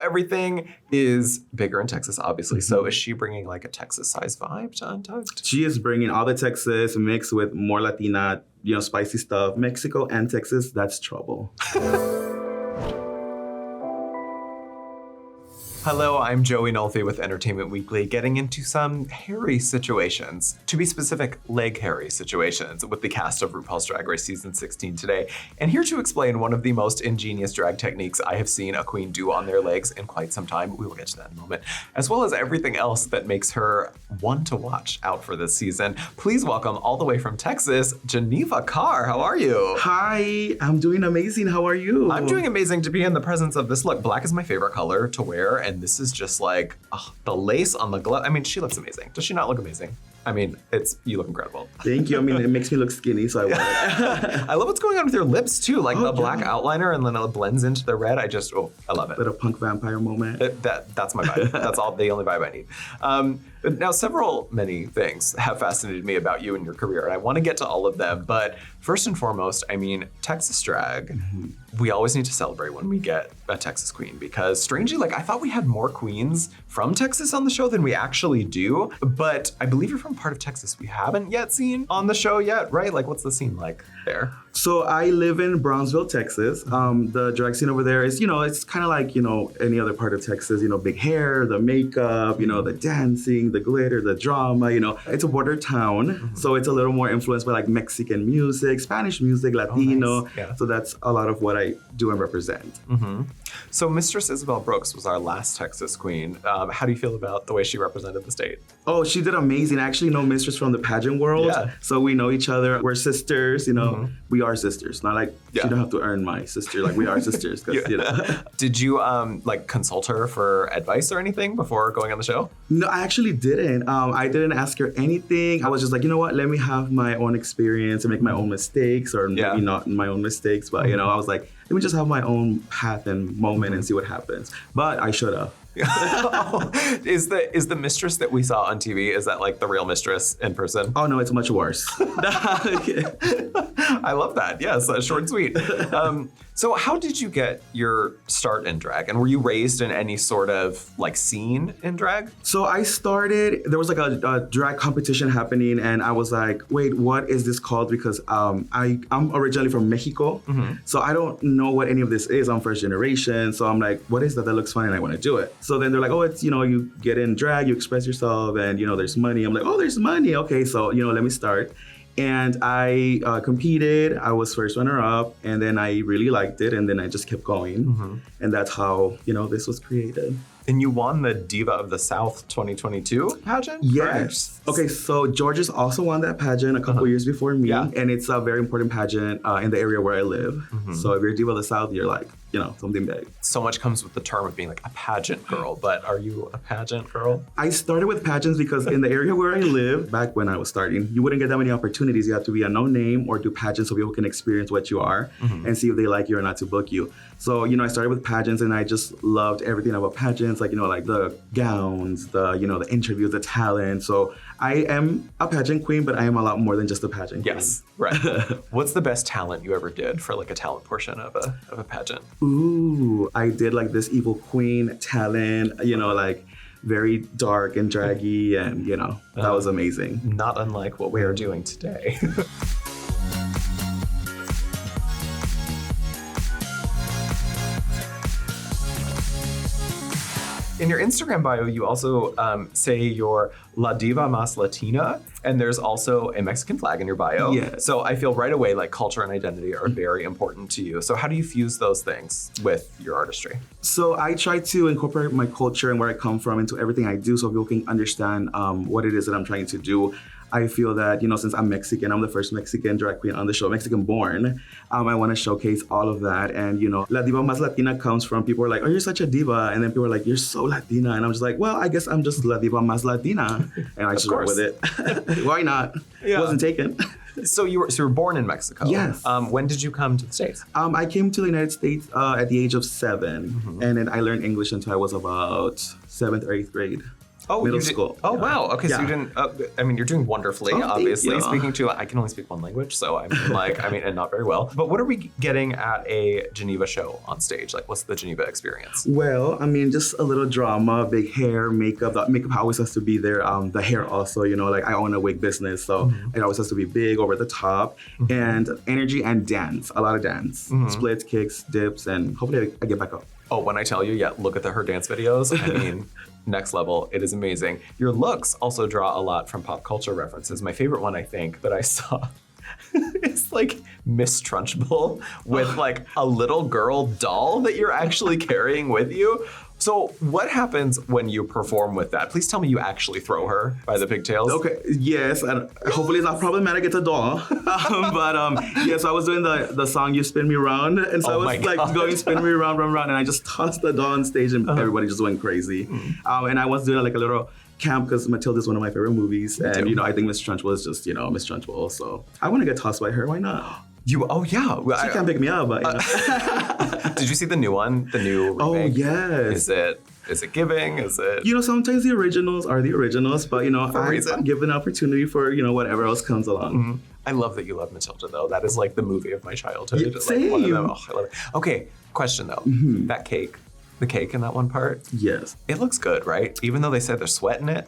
everything is bigger in Texas, obviously. So is she bringing like a Texas-sized vibe to Untucked? She is bringing all the Texas mixed with more Latina, spicy stuff. Mexico and Texas, that's trouble. Hello, I'm Joey Nolfi with Entertainment Weekly, getting into some hairy situations. To be specific, leg hairy situations with the cast of RuPaul's Drag Race Season 16 today. And here to explain one of the most ingenious drag techniques I have seen a queen do on their legs in quite some time, we will get to that in a moment, as well as everything else that makes her one to watch out for this season. Please welcome all the way from Texas, Geneva Karr. How are you? Hi, I'm doing amazing. How are you? I'm doing amazing to be in the presence of this look. Black is my favorite color to wear, and this is just like the lace on the glove. I mean, she looks amazing. Does she not look amazing? I mean, you look incredible. Thank you. I mean, it makes me look skinny, so I want it. I love what's going on with your lips too, like the black outliner and then it blends into the red. I love it. Bit of punk vampire moment. That's my vibe. That's the only vibe I need. Now, many things have fascinated me about you and your career, and I want to get to all of them. But first and foremost, I mean, Texas drag, we always need to celebrate when we get a Texas queen, because strangely, like, I thought we had more queens from Texas on the show than we actually do. But I believe you're from part of Texas we haven't yet seen on the show yet, right? Like, what's the scene like there? So I live in Brownsville, Texas. The drag scene over there is, it's kind of like, any other part of Texas, big hair, the makeup, the dancing, the glitter, the drama, It's a border town, so it's a little more influenced by like Mexican music, Spanish music, Latino. Nice. Yeah. So that's a lot of what I do and represent. So Mistress Isabel Brooks was our last Texas queen. How do you feel about the way she represented the state? Oh, she did amazing. I actually know Mistress from the pageant world. So we know each other. We're sisters, We are sisters. Not like she don't have to earn my sister. Like we are sisters. Did you consult her for advice or anything before going on the show? No, I actually didn't. I didn't ask her anything. I was just like, you know what? Let me have my own experience and make my own mistakes, or maybe not my own mistakes. But I was like, let me just have my own path and moment and see what happens. But I should have. Is the mistress that we saw on TV, is that like the real mistress in person? Oh no, it's much worse. I love that. Yes, short and sweet. So how did you get your start in drag? And were you raised in any sort of like scene in drag? So I started, there was like a drag competition happening, and I was like, wait, what is this called? Because I'm originally from Mexico. So I don't know what any of this is. I'm first generation. So I'm like, what is that? That looks fun and I want to do it. So then they're like, oh, it's, you get in drag, you express yourself, and, there's money. I'm like, oh, there's money. Okay, so, let me start. And I competed. I was first runner-up, and then I really liked it, and then I just kept going. And that's how, this was created. And you won the Diva of the South 2022 pageant? Yes. Okay, so Georgia's also won that pageant a couple years before me, and it's a very important pageant in the area where I live. So if you're Diva of the South, you're like, something big. So much comes with the term of being like a pageant girl, but are you a pageant girl? I started with pageants because in the area where I live, back when I was starting, you wouldn't get that many opportunities. You have to be a known name or do pageants so people can experience what you are and see if they like you or not to book you. So, I started with pageants, and I just loved everything about pageants, like, like the gowns, the interviews, the talent. So I am a pageant queen, but I am a lot more than just a pageant queen. Yes, right. What's the best talent you ever did for like a talent portion of a pageant? Ooh, I did like this evil queen talent, like very dark and draggy, and that was amazing. Not unlike what we are doing today. In your Instagram bio, you also say you're La Diva Más Latina, and there's also a Mexican flag in your bio. Yes. So I feel right away like culture and identity are very important to you. So how do you fuse those things with your artistry? So I try to incorporate my culture and where I come from into everything I do, so people can understand what it is that I'm trying to do. I feel that, since I'm Mexican, I'm the first Mexican drag queen on the show, Mexican born. I want to showcase all of that. And, La Diva Más Latina comes from people are like, oh, you're such a diva. And then people are like, you're so Latina. And I'm just like, well, I guess I'm just La Diva Más Latina. And I just roll with it. Why not? Yeah. It wasn't taken. So you were born in Mexico. Yes. When did you come to the States? I came to the United States at the age of 7. And then I learned English until I was about 7th or 8th grade. middle school. Oh, wow. Okay, so you didn't, I mean, you're doing wonderfully, obviously. you. Speaking to, I can only speak one language, so I'm like, I mean, and not very well. But what are we getting at a Geneva show on stage? Like, what's the Geneva experience? Well, I mean, just a little drama, big hair, makeup. The makeup always has to be there. The hair also, you know, like I own a wig business, so it always has to be big, over the top, and energy and dance, a lot of dance. Splits, kicks, dips, and hopefully I get back up. Oh, when I tell you, yeah, look at her dance videos. I mean, next level. It is amazing. Your looks also draw a lot from pop culture references. My favorite one, I think, that I saw is like Miss Trunchbull with like a little girl doll that you're actually carrying with you. So what happens when you perform with that? Please tell me you actually throw her by the pigtails. Okay, yes, and hopefully it's not problematic, it's a doll. Yes, I was doing the song You Spin Me Round, and so I was like going spin me round, and I just tossed the doll on stage and everybody just went crazy. And I was doing like a little camp because Matilda's one of my favorite movies, and you know, I think Miss Trunchbull is just, you know, Miss Trunchbull, so I want to get tossed by her, why not? Oh yeah. She can't pick me up, but you know. Did you see the new one? The new remake? Oh yes. Is it giving? Is it? You know, sometimes the originals are the originals, but you know, I give an opportunity for, you know, whatever else comes along. I love that you love Matilda though. That is like the movie of my childhood. Yeah, Like one of them. Oh, I love it. Okay, question though. That cake. The cake in that one part? Yes. It looks good, right? Even though they said there's sweat in it.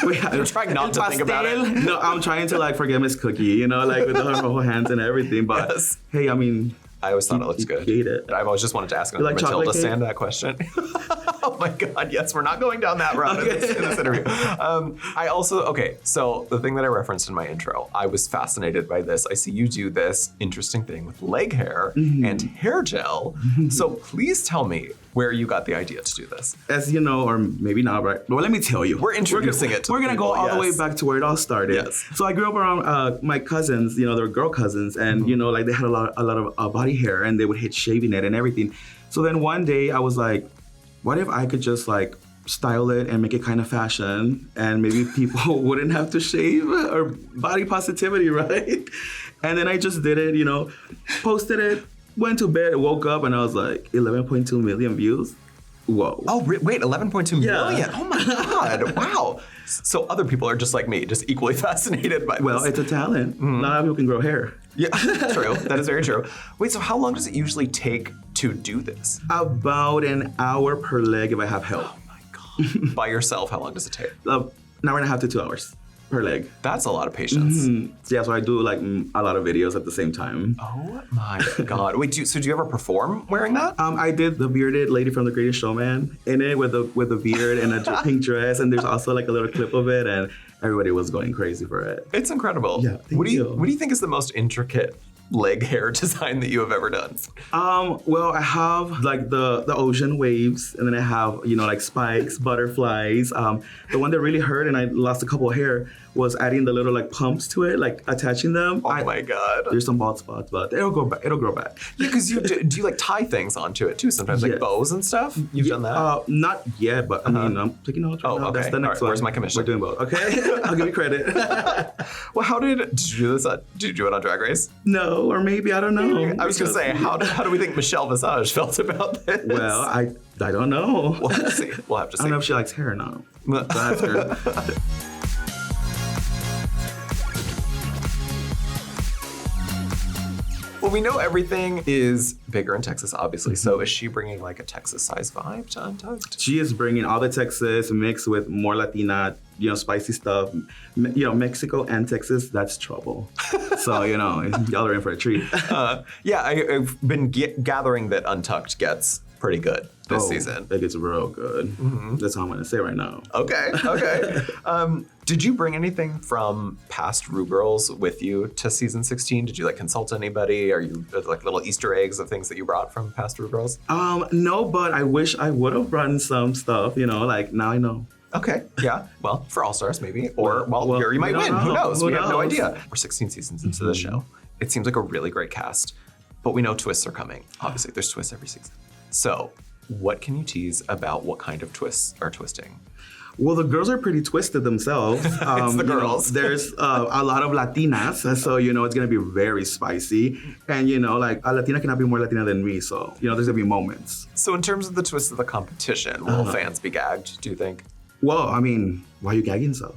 I'm trying not to think about it. No, I'm trying to like forget Miss Cookie, you know, like with her whole hands and everything. But hey, I mean, I always thought it looked good. Ate it. I've always just wanted to ask another like Matilda stand that question. Oh my God, yes, we're not going down that route in this interview. I also, so the thing that I referenced in my intro, I was fascinated by this. I see you do this interesting thing with leg hair and hair gel. So please tell me where you got the idea to do this. As you know, or maybe not, right? But let me tell you. We're introducing it to We're going to go all the way back to where it all started. Yes. So I grew up around my cousins, you know, they were girl cousins, and, you know, like they had a lot of body hair, and they would hate shaving it and everything. So then one day I was like, what if I could just like style it and make it kind of fashion, and maybe people wouldn't have to shave, or body positivity, right? And then I just did it, you know, posted it, went to bed, woke up, and I was like, 11.2 million views. Whoa. Oh, wait, 11.2 million. Oh my God, wow. So other people are just like me, just equally fascinated by this. Well, it's a talent. Not a lot of people can grow hair. Yeah, true. That is very true. Wait, so how long does it usually take to do this? About an hour per leg if I have help. Oh my God. By yourself, how long does it take? An hour and a half to 2 hours per leg. That's a lot of patience. Yeah, so I do like a lot of videos at the same time. Oh my God. Wait, do you ever perform wearing that? I did the bearded lady from The Greatest Showman in it with a beard and a pink dress, and there's also like a little clip of it, and everybody was going crazy for it. It's incredible. Yeah, What do you think is the most intricate leg hair design that you have ever done? Well, I have like the ocean waves, and then I have, you know, like spikes, butterflies. The one that really hurt and I lost a couple of hair was adding the little like pumps to it, like attaching them. Oh my God. There's some bald spots, but it'll grow back. Yeah, because do you like tie things onto it too sometimes, like bows and stuff? You've done that? Not yet, but I mean, I'm taking notes right now. Okay. That's the next one. Where's my commission? We're doing both. Okay, I'll give you credit. Well, did you do this? Did you do it on Drag Race? No, or maybe, I don't know. I was gonna say, how do we think Michelle Visage felt about this? Well, I don't know. We'll have to see. We'll have to see. I don't know if she likes hair or not. So ask her. Well, we know everything is bigger in Texas, obviously. So is she bringing like a Texas-sized vibe to Untucked? She is bringing all the Texas mixed with more Latina, you know, spicy stuff. You know, Mexico and Texas, that's trouble. So, you know, y'all are in for a treat. Yeah, I've been gathering that Untucked gets pretty good this season. It gets real good. That's all I'm going to say right now. Okay. Did you bring anything from past Ru Girls with you to season 16? Did you like consult anybody? Are you like little Easter eggs of things that you brought from past Ru Girls? No, but I wish I would have brought some stuff, you know, like now I know. Okay, yeah. Well, for All Stars maybe, or here you might win. Who knows? We have no idea. We're 16 seasons into the show. It seems like a really great cast, but we know twists are coming. Obviously, there's twists every season. So, what can you tease about what kind of twists are twisting? Well, the girls are pretty twisted themselves. It's the girls. You know, there's a lot of Latinas, so, you know, it's going to be very spicy. And, you know, like, a Latina cannot be more Latina than me, so, you know, there's going to be moments. So in terms of the twists of the competition, will fans be gagged, do you think? Well, I mean, why are you gagging so?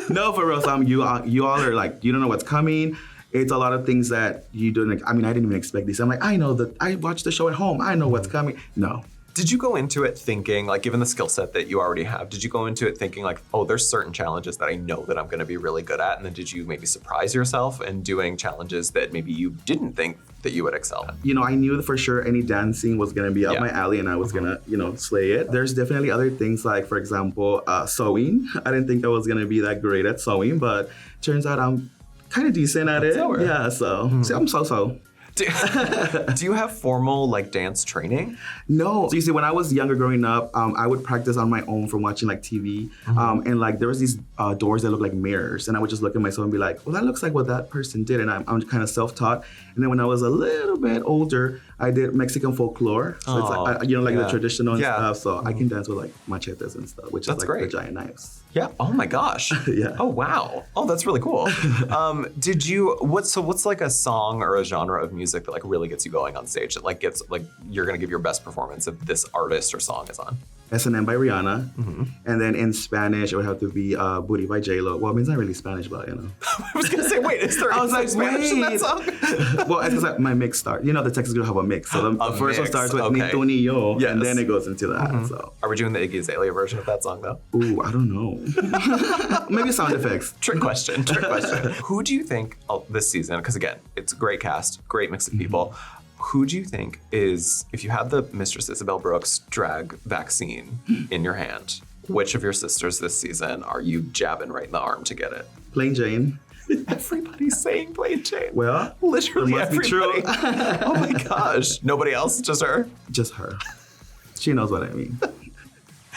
No, for real. You all are like, you don't know what's coming. It's a lot of things that you don't. I mean, I didn't even expect this. I'm like, I know that I watched the show at home. I know what's coming. No. Did you go into it thinking, like, given the skill set that you already have, did you go into it thinking like, oh, there's certain challenges that I know that I'm going to be really good at? And then did you maybe surprise yourself in doing challenges that maybe you didn't think that you would excel at? You know, I knew for sure any dancing was going to be up my alley and I was going to, you know, slay it. There's definitely other things like, for example, sewing. I didn't think I was going to be that great at sewing, but turns out I'm kind of decent at it. Yeah, so see, I'm so. Do you have formal like dance training? No. So you see, when I was younger growing up, I would practice on my own from watching like TV. And like there was these doors that look like mirrors. And I would just look at myself and be like, well, that looks like what that person did. And I'm kind of self-taught. And then when I was a little bit older, I did Mexican folklore. So it's like, you know, like the traditional and stuff. So I can dance with like machetes and stuff, which is like the giant knives. Yeah. Oh my gosh. Yeah. Oh wow. Oh, that's really cool. What's like a song or a genre of music that like really gets you going on stage that like gets like you're gonna give your best performance if this artist or song is on? S&M by Rihanna. And then in Spanish, it would have to be Booty by J-Lo. Well, I mean, it's not really Spanish, but you know. I was gonna say, wait, is there Spanish in that song? Well, it's like my mix start. You know, the Texas girl have a mix. So the first one starts with Ni Tu Ni Yo, and then it goes into that. So. Are we doing the Iggy Azalea version of that song though? Ooh, I don't know. Maybe sound effects. Trick question. Who do you think this season, because again, it's a great cast, great mix of people, who do you think is, if you had the Mistress Isabel Brooks drag vaccine in your hand, which of your sisters this season are you jabbing right in the arm to get it? Plain Jane. Everybody's saying Plain Jane. Well, literally it must everybody. be true. Oh my gosh. Nobody else? Just her? Just her. She knows what I mean.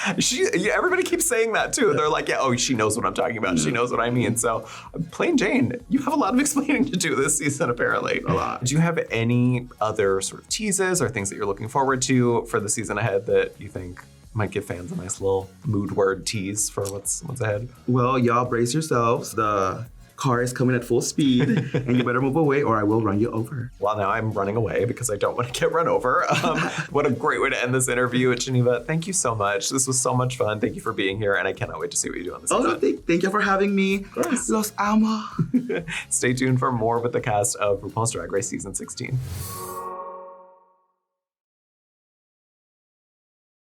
Everybody keeps saying that too. They're like, yeah, oh, she knows what I'm talking about. She knows what I mean. So, Plain Jane, you have a lot of explaining to do this season, apparently. A lot. Do you have any other sort of teases or things that you're looking forward to for the season ahead that you think might give fans a nice little mood word tease for what's ahead? Well, y'all brace yourselves. The car is coming at full speed, and you better move away or I will run you over. Well, now I'm running away because I don't want to get run over. What a great way to end this interview at Geneva. Thank you so much. This was so much fun. Thank you for being here, and I cannot wait to see what you do on this season. No, thank you for having me. Of course. Los amo. Stay tuned for more with the cast of RuPaul's Drag Race Season 16.